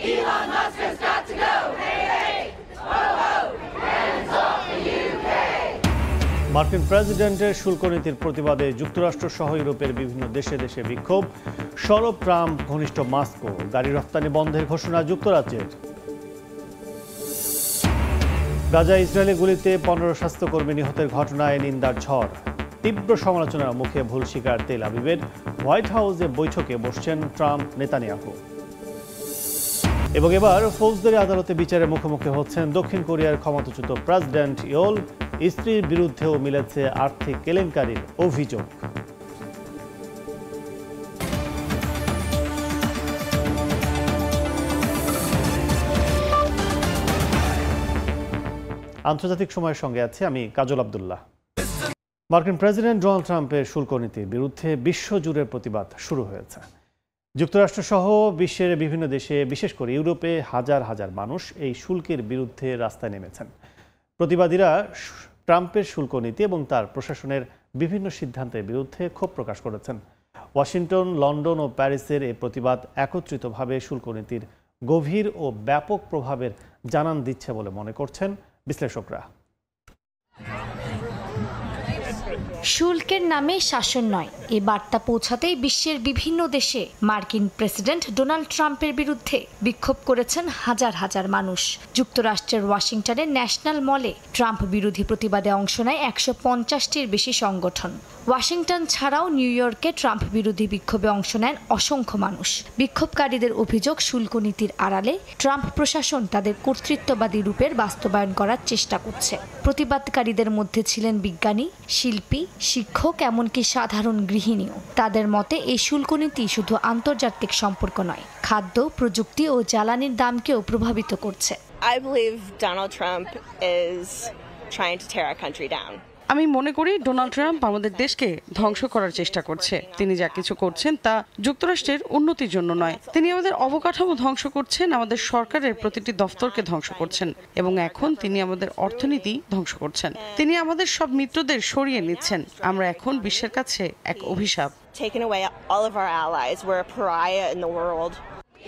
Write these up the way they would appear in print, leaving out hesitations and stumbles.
Elon Musk has got to go. Hey, hey. Ho, ho. Hands off the UK. মার্কিন প্রেসিডেন্টের শুল্ক নীতির প্রতিবাদে যুক্তরাষ্ট্র সহ ইউরোপের বিভিন্ন দেশে দেশে বিক্ষোভ। সরব ট্রাম্প ঘনিষ্ঠ মাস্কো। গাড়ি রপ্তানি বন্ধের ঘোষণা যুক্তরাজ্যের। গাজা ইসরায়েলি গুলিতে 15 স্বাস্থ্যকর্মী নিহতের ঘটনায় নিন্দার ঝড়। তীব্র সমালোচনার মুখে ভুল স্বীকার তেল আবিবের। হোয়াইট হাউসে বৈঠকে বসছেন ট্রাম্প নেতানিয়াহু। এবং এবার ফৌজদারি আদালতে বিচারের মুখোমুখি হচ্ছেন দক্ষিণ কোরিয়ার ক্ষমতাচ্যুত প্রেসিডেন্ট ইয়োল। স্ত্রীর বিরুদ্ধেও মিলেছে আর্থিক কেলেঙ্কারির অভিযোগ। আন্তর্জাতিক সময়ের সঙ্গে আছে আমি কাজল আব্দুল্লাহ। মার্কিন প্রেসিডেন্ট ডোনাল্ড ট্রাম্পের শুল্ক নীতির বিরুদ্ধে বিশ্বজুড়ে প্রতিবাদ শুরু হয়েছে। যুক্তরাষ্ট্রসহ বিশ্বের বিভিন্ন দেশে, বিশেষ করে ইউরোপে হাজার হাজার মানুষ এই শুল্কের বিরুদ্ধে রাস্তায় নেমেছেন। প্রতিবাদীরা ট্রাম্পের শুল্ক নীতি এবং তার প্রশাসনের বিভিন্ন সিদ্ধান্তের বিরুদ্ধে ক্ষোভ প্রকাশ করেছেন। ওয়াশিংটন, লন্ডন ও প্যারিসের এই প্রতিবাদ একত্রিতভাবে শুল্ক নীতির গভীর ও ব্যাপক প্রভাবের জানান দিচ্ছে বলে মনে করছেন বিশ্লেষকরা। শুল্কের নামে শাসন নয়, এ বার্তা পৌঁছাতেই বিশ্বের বিভিন্ন দেশে মার্কিন প্রেসিডেন্ট ডোনাল্ড ট্রাম্পের বিরুদ্ধে বিক্ষোভ করেছেন হাজার হাজার মানুষ। যুক্তরাষ্ট্রের ওয়াশিংটনের ন্যাশনাল মলে ট্রাম্প বিরোধী প্রতিবাদে অংশ নেয় 150টির বেশি সংগঠন। ওয়াশিংটন ছাড়াও নিউ ইয়র্কে ট্রাম্প বিরোধী বিক্ষোভে অংশ নেন অসংখ্য মানুষ। বিক্ষোভকারীদের অভিযোগ, শুল্ক নীতির আড়ালে ট্রাম্প প্রশাসন তাদের কর্তৃত্ববাদী রূপের বাস্তবায়ন করার চেষ্টা করছে। প্রতিবাদকারীদের মধ্যে ছিলেন বিজ্ঞানী, শিল্পী, শিক্ষক, এমনকি সাধারণ গৃহিণীও। তাদের মতে এই শুল্ক নীতি শুধু আন্তর্জাতিক সম্পর্ক নয়, খাদ্য, প্রযুক্তি ও জ্বালানির দামকেও প্রভাবিত করছে। I believe Donald Trump is trying to tear our country down. আমি মনে করি ডোনাল্ড ট্রাম্প আমাদের দেশকে ধ্বংস করার চেষ্টা করছে। তিনি যা কিছু করছেন তা যুক্তরাষ্ট্রের উন্নতির জন্য নয়। তিনি আমাদের অবকাঠামো ধ্বংস করছেন, আমাদের সরকারের প্রতিটি দফতরকে ধ্বংস করছেন এবং এখন তিনি আমাদের অর্থনীতি ধ্বংস করছেন। তিনি আমাদের সব মিত্রদের সরিয়ে নিচ্ছেন। আমরা এখন বিশ্বের কাছে এক অভিশাপ। Taking away all of our allies. We're a pariah in the world.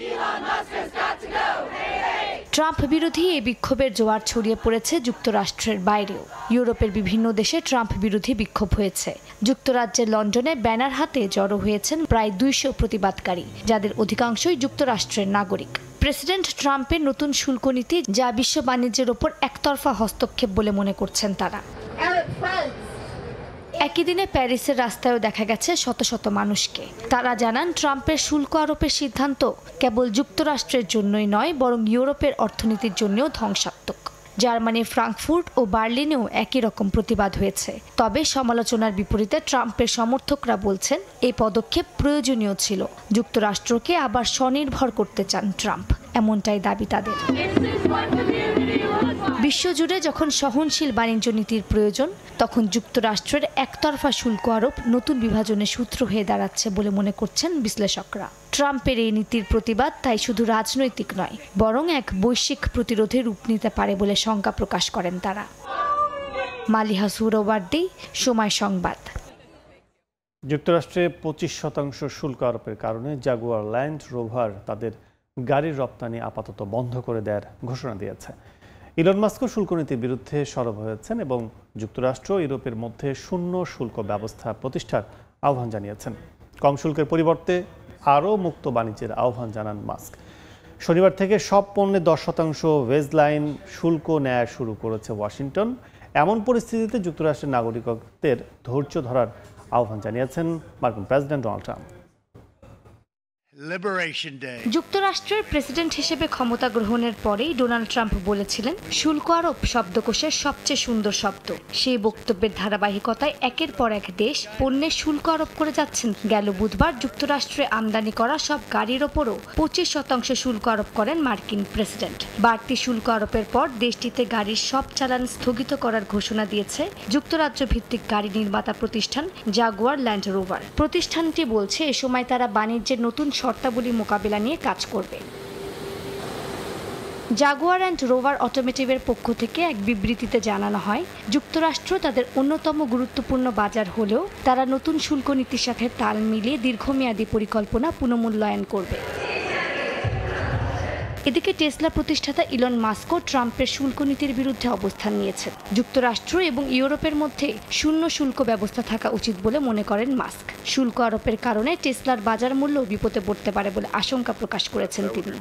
Elon Musk has got to go. Hey, hey. Trump বিরোধী এই বিক্ষোভের জোয়ার ছড়িয়ে পড়েছে যুক্তরাষ্ট্রের বাইরেও। ইউরোপের বিভিন্ন দেশে ট্রাম্প বিরোধী বিক্ষোভ হয়েছে। যুক্তরাজ্যের লন্ডনে ব্যানার হাতে জড়ো হয়েছেন প্রায় 200 প্রতিবাদকারী, যাদের অধিকাংশই যুক্তরাষ্ট্রের নাগরিক। প্রেসিডেন্ট ট্রাম্পের নতুন শুল্ক নীতি যা বিশ্ব বাণিজ্যের ওপর একতরফা হস্তক্ষেপ বলে মনে করছেন তারা। একই দিনে প্যারিসের রাস্তায়ও দেখা গেছে শত শত মানুষকে। তারা জানান ট্রাম্পের শুল্ক আরোপের সিদ্ধান্ত কেবল যুক্তরাষ্ট্রের জন্যই নয়, বরং ইউরোপের অর্থনীতির জন্যও ধ্বংসাত্মক। জার্মানির ফ্রাঙ্কফুর্ট ও বার্লিনেও একই রকম প্রতিবাদ হয়েছে। তবে সমালোচনার বিপরীতে ট্রাম্পের সমর্থকরা বলছেন এই পদক্ষেপ প্রয়োজনীয় ছিল। যুক্তরাষ্ট্রকে আবার স্বনির্ভর করতে চান ট্রাম্প, এমনটাই দাবি তাদের। বিশ্বজুড়ে যখন সহনশীল বাণিজ্য নীতির প্রয়োজন, তখন যুক্তরাষ্ট্রের একতরফা শুল্ক আরোপ নতুন বিভাজনের সূত্র হয়ে দাঁড়াচ্ছে বলে মনে করছেন বিশ্লেষকরা। ট্রাম্পের এই নীতির প্রতিবাদ তাই শুধু রাজনৈতিক নয়, বরং এক বৈশ্বিক প্রতিরোধে রূপ নিতে পারে বলে শঙ্কা প্রকাশ করেন তারা। মালিহা সুহরাওয়ার্দী, সময় সংবাদ। যুক্তরাষ্ট্রে 25% শুল্ক আরোপের কারণে জাগুয়ার ল্যান্ড রোভার তাদের গাড়ির রপ্তানি আপাতত বন্ধ করে দেওয়ার ঘোষণা দিয়েছে। ইলন মাস্কও শুল্ক নীতির বিরুদ্ধে সরব হয়েছেন এবং যুক্তরাষ্ট্র ইউরোপের মধ্যে শূন্য শুল্ক ব্যবস্থা প্রতিষ্ঠার আহ্বান জানিয়েছেন। কম শুল্কের পরিবর্তে আরও মুক্ত বাণিজ্যের আহ্বান জানান মাস্ক। শনিবার থেকে সব পণ্যে 10% ওয়েজলাইন শুল্ক নেওয়া শুরু করেছে ওয়াশিংটন। এমন পরিস্থিতিতে যুক্তরাষ্ট্রের নাগরিকদের ধৈর্য ধরার আহ্বান জানিয়েছেন মার্কিন প্রেসিডেন্ট ডোনাল্ড ট্রাম্প। যুক্তরাষ্ট্রের প্রেসিডেন্ট হিসেবে ক্ষমতা গ্রহণের পরেই ডোনাল্ড ট্রাম্প বলেছিলেন শুল্ক আরোপ শব্দকোষের সবচেয়ে সুন্দর শব্দ। সেই বক্তব্যের ধারাবাহিকতায় একের পর এক দেশ পণ্যের শুল্ক আরোপ করে যাচ্ছেন। গেল বুধবার যুক্তরাষ্ট্রে আমদানি করা সব গাড়ির ওপরও 25% শুল্ক আরোপ করেন মার্কিন প্রেসিডেন্ট। বাড়তি শুল্ক আরোপের পর দেশটিতে গাড়ির সব চালান স্থগিত করার ঘোষণা দিয়েছে যুক্তরাজ্য ভিত্তিক গাড়ি নির্মাতা প্রতিষ্ঠান জাগুয়ার ল্যান্ড রোভার। প্রতিষ্ঠানটি বলছে এ সময় তারা বাণিজ্যের নতুন শর্তাবলী মোকাবিলা নিয়ে কাজ করবে। জাগুয়ার অ্যান্ড রোভার অটোমেটিভের পক্ষ থেকে এক বিবৃতিতে জানানো হয়, যুক্তরাষ্ট্র তাদের অন্যতম গুরুত্বপূর্ণ বাজার হলেও তারা নতুন শুল্ক নীতির সাথে তাল মিলিয়ে দীর্ঘমেয়াদী পরিকল্পনা পুনর্মূল্যায়ন করবে। এদিকে টেসলা প্রতিষ্ঠাতা ইলন মাস্কও ট্রাম্পের শুল্ক নীতির বিরুদ্ধে অবস্থান নিয়েছেন। যুক্তরাষ্ট্র এবং ইউরোপের মধ্যে শূন্য শুল্ক ব্যবস্থা থাকা উচিত বলে মনে করেন মাস্ক। শুল্ক আরোপের কারণে টেসলার বাজার মূল্য বিপদে পড়তে পারে বলে আশঙ্কা প্রকাশ করেছেন তিনি।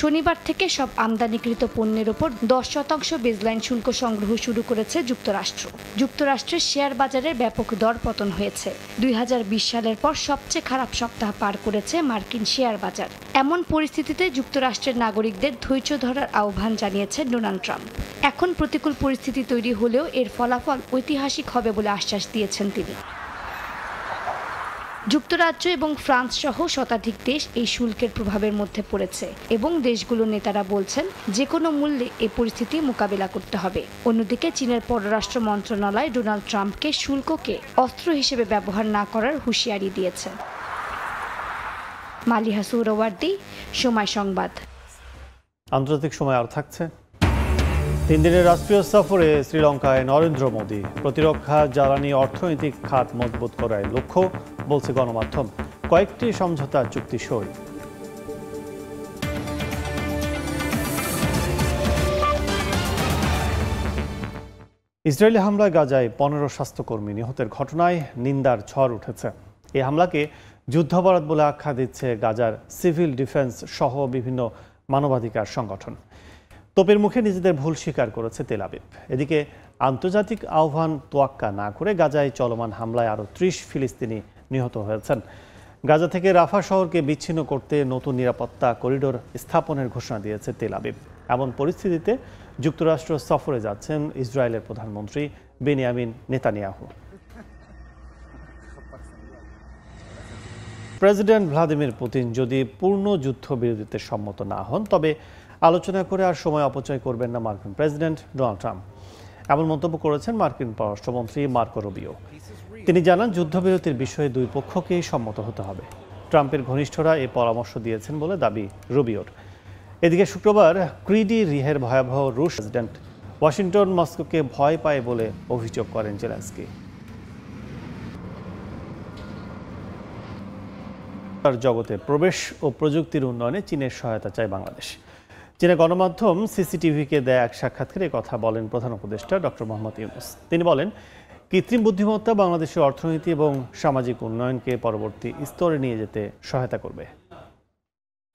শনিবার থেকে সব আমদানিকৃত পণ্যের ওপর 10% বেজলাইন শুল্ক সংগ্রহ শুরু করেছে যুক্তরাষ্ট্র। যুক্তরাষ্ট্রের শেয়ার বাজারের ব্যাপক দরপতন হয়েছে। 2020 সালের পর সবচেয়ে খারাপ সপ্তাহ পার করেছে মার্কিন শেয়ার বাজার। এমন পরিস্থিতিতে যুক্তরাষ্ট্রের নাগরিকদের ধৈর্য ধরার আহ্বান জানিয়েছেন ডোনাল্ড ট্রাম্প। এখন প্রতিকূল পরিস্থিতি তৈরি হলেও এর ফলাফল ঐতিহাসিক হবে বলে আশ্বাস দিয়েছেন তিনি। যুক্তরাজ্য এবং ফ্রান্স সহ শতাধিক দেশ এই শুল্কের প্রভাবের মধ্যে পড়েছে এবং দেশগুলোর নেতারা বলছেন যে কোনো মূল্যে এই পরিস্থিতি মোকাবিলা করতে হবে। অন্যদিকে চীনের পররাষ্ট্র মন্ত্রণালয় ডোনাল্ড ট্রাম্পকে শুল্ককে অস্ত্র হিসেবে ব্যবহার না করার হুঁশিয়ারি দিয়েছে। মালিহা সৌরওয়ার্দী, সময় সংবাদ। আন্তর্জাতিক সময় আর থাকছে। 3 দিনের রাষ্ট্রীয় সফরে শ্রীলঙ্কায় নরেন্দ্র মোদী। প্রতিরক্ষা, জ্বালানি, অর্থনৈতিক খাত মজবুত করার লক্ষ্য বলছে গণমাধ্যম। কয়েকটি সমঝোতা চুক্তি সই। ইসরায়েলি হামলায় গাজায় 15 স্বাস্থ্যকর্মী নিহতের ঘটনায় নিন্দার ঝড় উঠেছে। এই হামলাকে যুদ্ধাপরাধ বলে আখ্যা দিচ্ছে গাজার সিভিল ডিফেন্স সহ বিভিন্ন মানবাধিকার সংগঠন। তোপের মুখে নিজেদের ভুল স্বীকার করেছে তেল আবিব। এদিকে আন্তর্জাতিক আহ্বান তোয়াক্কা না করে গাজায় চলমান হামলায় আরও 30 ফিলিস্তিনি নিহত হয়েছেন। গাজা থেকে রাফা শহরকে বিচ্ছিন্ন করতে নতুন নিরাপত্তা করিডোর স্থাপনের ঘোষণা দিয়েছে তেল আবিব। এমন পরিস্থিতিতে যুক্তরাষ্ট্র সফরে যাচ্ছেন ইসরায়েলের প্রধানমন্ত্রী Benjamin Netanyahu. President Vladimir Putin যদি পূর্ণ যুদ্ধবিরতিতে সম্মত না হন তবে আলোচনা করে আর সময় অপচয় করবেন না মার্কিন প্রেসিডেন্ট ডোনাল্ড ট্রাম্প। এমন মন্তব্য করেছেন মার্কিন পররাষ্ট্রমন্ত্রী মার্কো রুবিও। তিনি জানান যুদ্ধবিরতির বিষয়ে দুই পক্ষকেই সম্মত হতে হবে। ট্রাম্পের ঘনিষ্ঠরা এই পরামর্শ দিয়েছেন বলে দাবি রুবিওর। এদিকে শুক্রবার ক্রিডি রিহের ভয়াবহ রুশ প্রেসিডেন্ট ওয়াশিংটন মস্কোকে ভয় পায় বলে অভিযোগ করেন জেলেনস্কি। জগতে প্রবেশ ও প্রযুক্তির উন্নয়নে চীনের সহায়তা চায় বাংলাদেশ। চীনা গণমাধ্যম সিসিটিভিকে দেয়া এক সাক্ষাৎকারে কথা বলেন প্রধান উপদেষ্টা ডক্টর মোহাম্মদ ইউনূস। তিনি বলেন, কৃত্রিম বুদ্ধিমত্তা বাংলাদেশের অর্থনীতি এবং সামাজিক উন্নয়নকে পরবর্তী স্তরে নিয়ে যেতে সহায়তা করবে।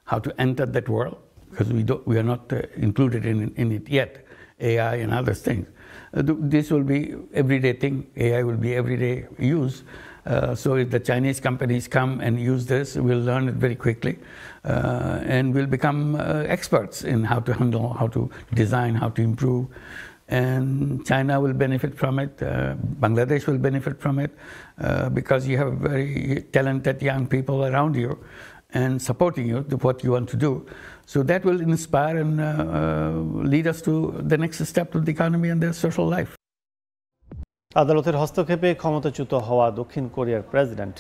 How to enter that world, because we are not included in it yet, AI and other things. This will be everyday thing. AI will be everyday use. So if the Chinese companies come and use this, we'll learn it very quickly and we'll become experts in how to handle, how to design, how to improve. And China will benefit from it. Bangladesh will benefit from it because you have very talented young people around you and supporting you to what you want to do. So that will inspire and lead us to the next step of the economy and their social life. আদালতের হস্তক্ষেপে ক্ষমতাচ্যুত হওয়া দক্ষিণ কোরিয়ার president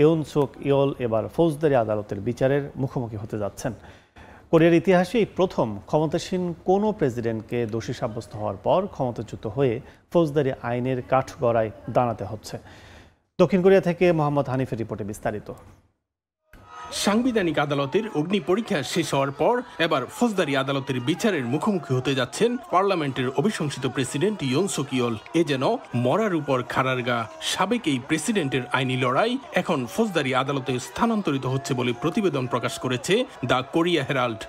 Yoon সুক yellow এবার ফৌজদারি আদালতের বিচারের মুখোমুখি হতে যাচ্ছেন। কোরিয়ার ইতিহাসে এই প্রথম ক্ষমতাসীন কোনো প্রেসিডেন্টকে দোষী সাব্যস্ত হওয়ার পর ক্ষমতাচ্যুত হয়ে ফৌজদারি আইনের কাঠগড়ায় দাঁড়াতে হচ্ছে। দক্ষিণ কোরিয়া থেকে মোহাম্মদ হানিফের রিপোর্টে বিস্তারিত। সাংবিধানিক আদালতের অগ্নি পরীক্ষা শেষ হওয়ার পর এবার ফৌজদারি আদালতের বিচারের মুখোমুখি হতে যাচ্ছেন পার্লামেন্টের অভিশংসিত প্রেসিডেন্ট ইউন সুক ইয়োল। এ যেন মরার উপর খাড়ার গা। সাবেক এই প্রেসিডেন্টের আইনি লড়াই এখন ফৌজদারি আদালতে স্থানান্তরিত হচ্ছে বলে প্রতিবেদন প্রকাশ করেছে দ্য কোরিয়া হেরাল্ড।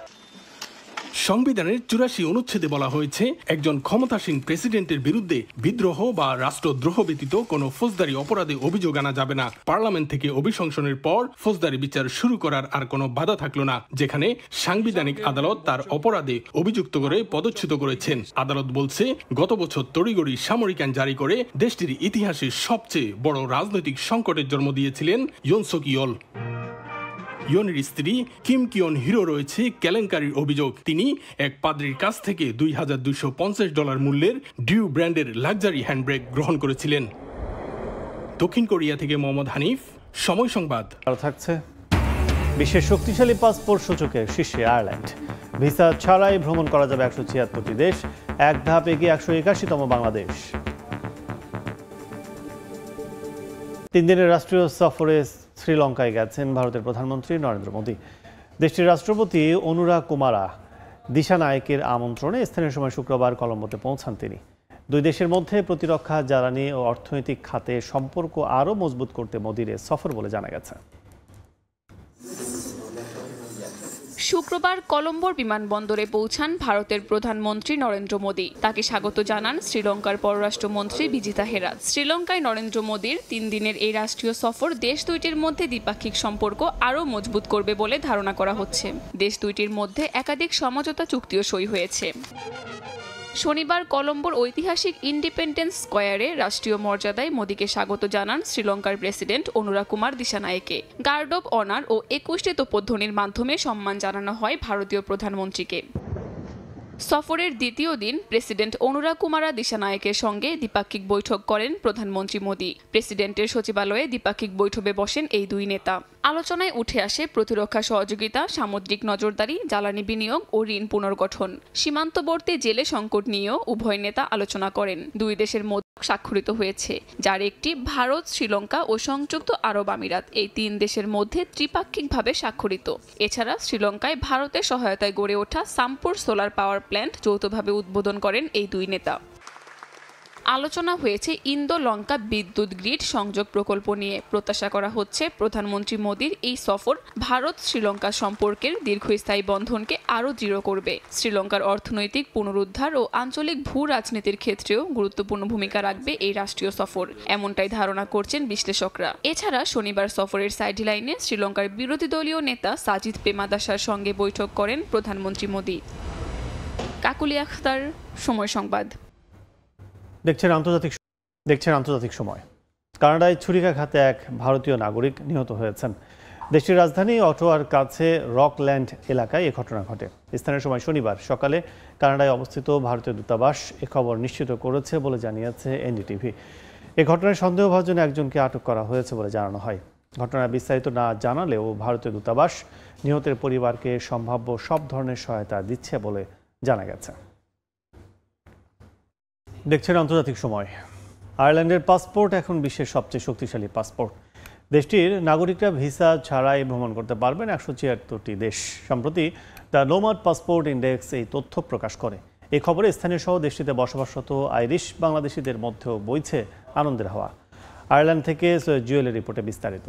সংবিধানের 84 অনুচ্ছেদে বলা হয়েছে, একজন ক্ষমতাসীন প্রেসিডেন্টের বিরুদ্ধে বিদ্রোহ বা রাষ্ট্রদ্রোহ ব্যতীত কোনো ফৌজদারি অপরাধে অভিযোগ আনা যাবে না। পার্লামেন্ট থেকে অভিশংসনের পর ফৌজদারি বিচার শুরু করার আর কোনো বাধা থাকলো না, যেখানে সাংবিধানিক আদালত তার অপরাধে অভিযুক্ত করে পদচ্যুত করেছেন। আদালত বলছে, গত বছর তড়িঘড়ি সামরিক আইন জারি করে দেশটির ইতিহাসে সবচেয়ে বড় রাজনৈতিক সংকটের জন্ম দিয়েছিলেন ইউন সুক ইয়োল। ইয়নের স্ত্রী কিম কিয়ন হিরো রয়েছে কেলেঙ্কারির অভিযোগ। তিনি এক পাদ্রীর কাছ থেকে $2,250 মূল্যের ডিউ ব্র্যান্ডের লাক্সারি হ্যান্ডব্যাগ গ্রহণ করেছিলেন। দক্ষিণ কোরিয়া থেকে মোহাম্মদ হানিফ, সময় সংবাদ। থাকছে বিশ্বের শক্তিশালী পাসপোর্ট সূচকে শীর্ষে আয়ারল্যান্ড। ভিসা ছাড়াই ভ্রমণ করা যাবে 176টি দেশ, এক ধাপ এগিয়ে 181তম বাংলাদেশ। 3 দিনের রাষ্ট্রীয় সফরে শ্রীলঙ্কায় গেছেন ভারতের প্রধানমন্ত্রী নরেন্দ্র মোদী। দেশটির রাষ্ট্রপতি অনুরা কুমারা দিশানায়েকের আমন্ত্রণে স্থানীয় সময় শুক্রবার কলম্বোতে পৌঁছান তিনি। দুই দেশের মধ্যে প্রতিরক্ষা, জ্বালানি ও অর্থনৈতিক খাতে সম্পর্ক আরও মজবুত করতে মোদির সফর বলে জানা গেছে। শুক্রবার কলম্বোর বিমানবন্দরে পৌঁছান ভারতের প্রধানমন্ত্রী নরেন্দ্র মোদী। তাকে স্বাগত জানান শ্রীলঙ্কার পররাষ্ট্রমন্ত্রী বিজিতা হেরাত। শ্রীলঙ্কায় নরেন্দ্র মোদীর 3 দিনের এই রাষ্ট্রীয় সফর দেশ দুইটির মধ্যে দ্বিপাক্ষিক সম্পর্ক আরও মজবুত করবে বলে ধারণা করা হচ্ছে। দেশ দুইটির মধ্যে একাধিক সমঝোতা চুক্তিও সই হয়েছে। শনিবার কলম্বোর ঐতিহাসিক ইন্ডিপেন্ডেন্স স্কয়ারে রাষ্ট্রীয় মর্যাদায় মোদীকে স্বাগত জানান শ্রীলঙ্কার president Anura Kumara Dissanayake. Guard of honour ও 21টি তোপধ্বনির মাধ্যমে সম্মান জানানো হয় ভারতীয় প্রধানমন্ত্রীকে। সফরের দ্বিতীয় দিন প্রেসিডেন্ট অনুরা কুমারা দিশানায়েকের সঙ্গে দ্বিপাক্ষিক বৈঠক করেন প্রধানমন্ত্রী মোদী। প্রেসিডেন্টের সচিবালয়ে দ্বিপাক্ষিক বৈঠকে বসেন এই দুই নেতা। আলোচনায় উঠে আসে প্রতিরক্ষা সহযোগিতা, সামুদ্রিক নজরদারি, জ্বালানি বিনিয়োগ ও ঋণ পুনর্গঠন। সীমান্তবর্তী জেলে সংকট নিয়েও উভয় নেতা আলোচনা করেন। দুই দেশের মধ্যে স্বাক্ষরিত হয়েছে, যার একটি ভারত, শ্রীলঙ্কা ও সংযুক্ত আরব আমিরাত, এই 3 দেশের মধ্যে ত্রিপাক্ষিকভাবে স্বাক্ষরিত। এছাড়া শ্রীলঙ্কায় ভারতের সহায়তায় গড়ে ওঠা সাম্পুর সোলার পাওয়ার প্ল্যান্ট যৌথভাবে উদ্বোধন করেন এই দুই নেতা। আলোচনা হয়েছে ইন্দো লঙ্কা বিদ্যুৎ গ্রিড সংযোগ প্রকল্প নিয়ে। প্রত্যাশা করা হচ্ছে প্রধানমন্ত্রী মোদীর এই সফর ভারত শ্রীলঙ্কা সম্পর্কের দীর্ঘস্থায়ী বন্ধনকে আরও দৃঢ় করবে। শ্রীলঙ্কার অর্থনৈতিক পুনরুদ্ধার ও আঞ্চলিক ভূ রাজনীতির ক্ষেত্রেও গুরুত্বপূর্ণ ভূমিকা রাখবে এই রাষ্ট্রীয় সফর, এমনটাই ধারণা করছেন বিশ্লেষকরা। এছাড়া শনিবার সফরের সাইডলাইনে শ্রীলঙ্কার বিরোধী দলীয় নেতা সাজিদ প্রেমাদাসার সঙ্গে বৈঠক করেন প্রধানমন্ত্রী মোদী। কাকুলি আখতার, সময় সংবাদ। দেখছেন আন্তর্জাতিক সময়। কানাডায় ছুরিকাঘাতে এক ভারতীয় নাগরিক নিহত হয়েছেন। দেশটির রাজধানী অটোয়ার কাছে রকল্যান্ড এলাকায় এ ঘটনা ঘটে। স্থানীয় সময় শনিবার সকালে কানাডায় অবস্থিত ভারতীয় দূতাবাস এ খবর নিশ্চিত করেছে বলে জানিয়েছে এনডিটিভি। এ ঘটনায় সন্দেহভাজন একজনকে আটক করা হয়েছে বলে জানানো হয়। ঘটনার বিস্তারিত না জানালেও ভারতীয় দূতাবাস নিহতের পরিবারকে সম্ভাব্য সব ধরনের সহায়তা দিচ্ছে বলে জানা গেছে। দেখছেন আন্তর্জাতিক সময়। আয়ারল্যান্ডের পাসপোর্ট এখন বিশ্বের সবচেয়ে শক্তিশালী পাসপোর্ট। দেশটির নাগরিকরা ভিসা ছাড়াই ভ্রমণ করতে পারবেন 176টি দেশ। সম্প্রতি দ্য নোমাড পাসপোর্ট ইন্ডেক্স এই তথ্য প্রকাশ করে। এই খবরে স্থানীয় সহ দেশটিতে বসবাসরত আইরিশ বাংলাদেশিদের মধ্যেও বইছে আনন্দের হাওয়া। আয়ারল্যান্ড থেকে জুয়েলের রিপোর্টে বিস্তারিত।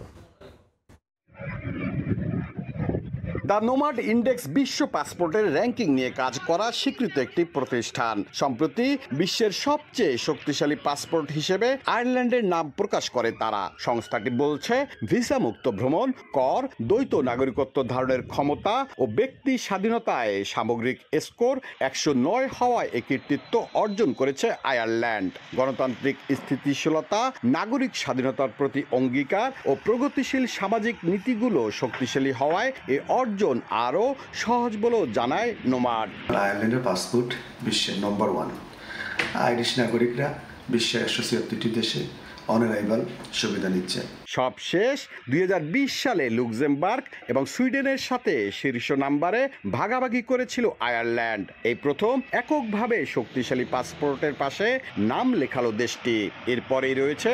দ্য নোমাড ইন্ডেক্স বিশ্ব পাসপোর্টের র্যাঙ্কিং নিয়ে কাজ করা স্বীকৃত একটি প্রতিষ্ঠান। সম্প্রতি বিশ্বের সবচেয়ে শক্তিশালী পাসপোর্ট হিসেবে আয়ারল্যান্ডের নাম প্রকাশ করে তারা। সংস্থাটি বলছে ভিসা মুক্ত ভ্রমণ, কর, দ্বৈত নাগরিকত্ব ধারণের ক্ষমতা ও ব্যক্তি স্বাধীনতায় সামগ্রিক স্কোর 109 হওয়ায় এই কৃতিত্ব অর্জন করেছে আয়ারল্যান্ড। গণতান্ত্রিক স্থিতিশীলতা, নাগরিক স্বাধীনতার প্রতি অঙ্গীকার ও প্রগতিশীল সামাজিক নীতিগুলো শক্তিশালী হওয়ায় এই অর্জন আরও সহজ বলেও জানায় নোমাড। আয়ারল্যান্ডের পাসপোর্ট বিশ্বের নম্বর 1। আইরিশ নাগরিকরা বিশ্বের 176টি দেশে অনারাইভাল সুবিধা নিচ্ছে। সবশেষ 2020 সালে লুক্সেমবার্গ এবং সুইডেনের সাথে শীর্ষ নম্বরে ভাগাভাগি করেছিল আয়ারল্যান্ড। এই প্রথম এককভাবে শক্তিশালী পাসপোর্টের পাশে নাম লেখালো দেশটি। এরপরেই রয়েছে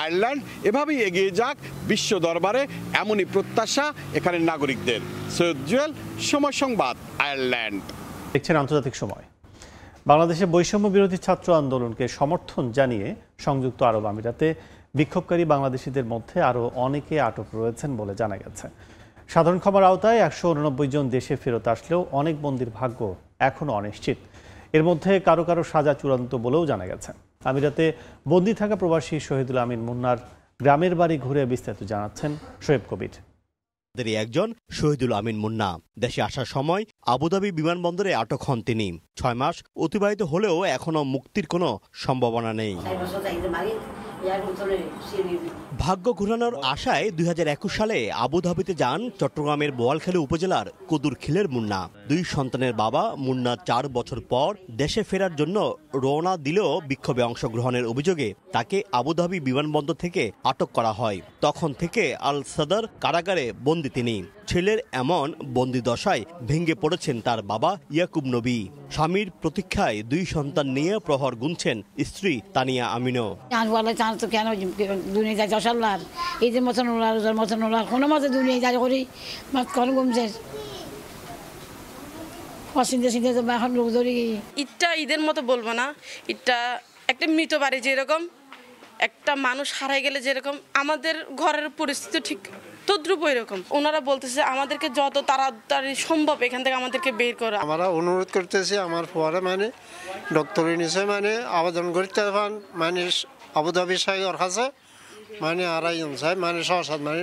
আয়ারল্যান্ড। এভাবেই এগিয়ে যাক বিশ্ব দরবারে, এমনই প্রত্যাশা এখানের নাগরিকদের। সৈয়দ জুয়েল, সময় সংবাদ, আয়ারল্যান্ড। দেখছেন আন্তর্জাতিক সময়। বাংলাদেশে বৈষম্য বিরোধী ছাত্র আন্দোলনকে সমর্থন জানিয়ে সংযুক্ত আরব আমিরাতে বিক্ষোভকারী বাংলাদেশিদের মধ্যে আরও অনেকে আটক রয়েছেন বলে জানা গেছে। সাধারণ ক্ষমার আওতায় 189 জন দেশে ফেরত আসলেও অনেক বন্দির ভাগ্য এখনও অনিশ্চিত। এর মধ্যে কারো কারো সাজা চূড়ান্ত বলেও জানা গেছে। আমিরাতে বন্দী থাকা প্রবাসী শহীদুল আমিন মুন্নার গ্রামের বাড়ি ঘুরে বিস্তারিত জানাচ্ছেন শোয়েব কবির। একজন শহীদুল আমিন মুন্না দেশে আসার সময় আবুধাবি বিমানবন্দরে আটক হন তিনি। 6 মাস অতিবাহিত হলেও এখনো মুক্তির কোনো সম্ভাবনা নেই। ভাগ্য ঘুরানোর আশায় 2021 সালে আবুধাবিতে যান চট্টগ্রামের বোয়ালখালী উপজেলার কদুরখিলের মুন্না। 2 সন্তানের বাবা মুন্না 4 বছর পর দেশে ফেরার জন্য রওনা দিলেও বিক্ষোভে অংশগ্রহণের অভিযোগে তাকে আবুধাবি বিমানবন্দর থেকে আটক করা হয়। তখন থেকে আল সাদর কারাগারে বন্দী তিনি। ছেলের এমন বন্দি দশায় ভেঙে পড়েছেন তার বাবা ইয়াকুব নবী। স্বামীর প্রতীক্ষায় 2 সন্তান নিয়ে প্রহর গুনছেন স্ত্রী তানিয়া আমিনও। মাশাআল্লাহ এই যে মতন ওলা রোজার মতন ওলা কোনো মতে দুনিয়ায় দাঁড়িয়ে করি মাত কোন ঘুমছে অসিন্দে সিন্দে তো এখন লোক ধরি ঈদটা ঈদের মতো বলবো না, ঈদটা একটা মৃত বাড়ি যেরকম একটা মানুষ হারাই গেলে যেরকম আমাদের ঘরের পরিস্থিতি ঠিক তদ্রুপ এরকম। ওনারা বলতেছে আমাদেরকে যত তাড়াতাড়ি সম্ভব এখান থেকে আমাদেরকে বের করা। আমরা অনুরোধ করতেছি আমার পরে মানে ডক্টরের নিচে মানে আবেদন করতে মানে আবুধাবি সাহেবের কাছে মানে আড়াইজন সাহেব মানে সহসাদ মানে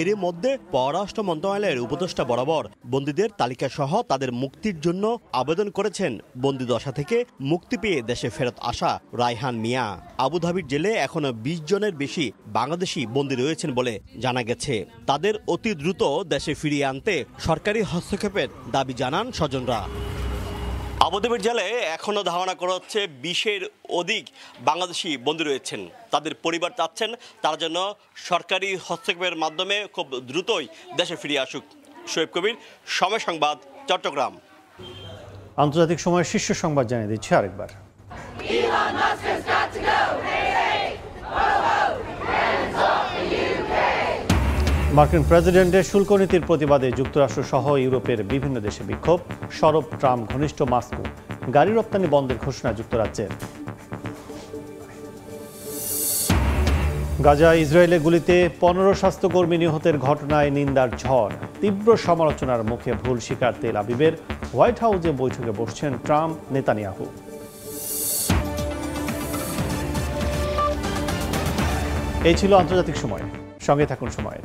এর মধ্যে পররাষ্ট্র মন্ত্রণালয়ের উপদেষ্টা বরাবর বন্দীদের তালিকা সহ তাদের মুক্তির জন্য আবেদন করেছেন বন্দী দশা থেকে মুক্তি পেয়ে দেশে ফেরত আসা রায়হান মিয়া। আবুধাবির জেলে এখনো 20 জনের বেশি বাংলাদেশি বন্দী রয়েছেন বলে জানা গেছে। তাদের অতি দ্রুত দেশে ফিরিয়ে আনতে সরকারি হস্তক্ষেপের দাবি জানান স্বজনরা। আবুধাবির জেলে এখনো ধারণা করা হচ্ছে 20-এর অধিক বাংলাদেশি বন্দী রয়েছেন। তাদের পরিবার চাচ্ছেন তারা যেন সরকারি হস্তক্ষেপের মাধ্যমে খুব দ্রুতই দেশে ফিরিয়ে আসুক। শোয়েব কবির, সময় সংবাদ, চট্টগ্রাম। আন্তর্জাতিক সময়ের শীর্ষ সংবাদ জানিয়ে দিচ্ছি আরেকবার। মার্কিন প্রেসিডেন্টের শুল্ক নীতির প্রতিবাদে যুক্তরাষ্ট্র সহ ইউরোপের বিভিন্ন দেশে বিক্ষোভ। সরব ট্রাম্প ঘনিষ্ঠ মস্কো। গাড়ি রপ্তানি বন্ধের ঘোষণা যুক্তরাজ্যের। গাজা ইসরায়েলের গুলিতে 15 স্বাস্থ্যকর্মী নিহতের ঘটনায় নিন্দার ঝড়। তীব্র সমালোচনার মুখে ভুল স্বীকার তেল আবিবের। হোয়াইট হাউসে বৈঠকে বসছেন ট্রাম্প, নেতানিয়াহু। এই ছিল আন্তর্জাতিক সময়। সঙ্গে থাকুন সময়ের।